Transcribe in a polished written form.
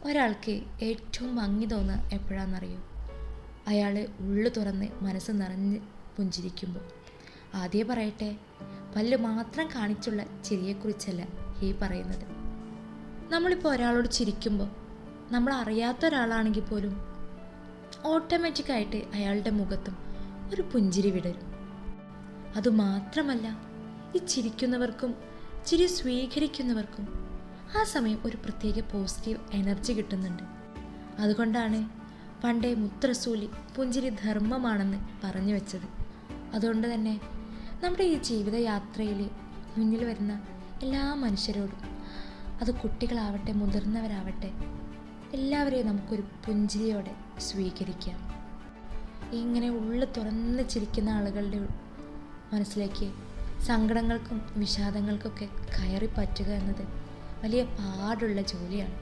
ഒരാൾക്ക് ഏറ്റവും ഭംഗി തോന്നുക എപ്പോഴാണെന്നറിയോ? അയാൾ ഉള്ളു തുറന്ന് മനസ്സ് നിറഞ്ഞ് പുഞ്ചിരിക്കുമ്പോൾ. ആദ്യം പറയട്ടെ, പല്ല് മാത്രം കാണിച്ചുള്ള ചിരിയെക്കുറിച്ചല്ല ഈ പറയുന്നത്. നമ്മളിപ്പോൾ ഒരാളോട് ചിരിക്കുമ്പോൾ നമ്മൾ അറിയാത്ത ഒരാളാണെങ്കിൽ പോലും ഓട്ടോമാറ്റിക്കായിട്ട് അയാളുടെ മുഖത്തും ഒരു പുഞ്ചിരി വിടരും. അതുമാത്രമല്ല, ഈ ചിരിക്കുന്നവർക്കും ചിരി സ്വീകരിക്കുന്നവർക്കും ആ സമയം ഒരു പ്രത്യേക പോസിറ്റീവ് എനർജി കിട്ടുന്നുണ്ട്. അതുകൊണ്ടാണ് പണ്ടേ മുത്തറസൂലി പുഞ്ചിരി ധർമ്മമാണെന്ന് പറഞ്ഞു വെച്ചത്. അതുകൊണ്ട് തന്നെ നമ്മുടെ ഈ ജീവിതയാത്രയിൽ മുന്നിൽ വരുന്ന എല്ലാ മനുഷ്യരോടും, അത് കുട്ടികളാവട്ടെ മുതിർന്നവരാവട്ടെ, എല്ലാവരെയും നമുക്കൊരു പുഞ്ചിരിയോടെ സ്വീകരിക്കാം. ഇങ്ങനെ ഉള്ളു തുറന്ന് ചിരിക്കുന്ന ആളുകളുടെ മനസ്സിലേക്ക് സങ്കടങ്ങൾക്കും വിഷാദങ്ങൾക്കൊക്കെ കയറി പറ്റുക എന്നത് വലിയ പാടുള്ള ജോലിയാണ്.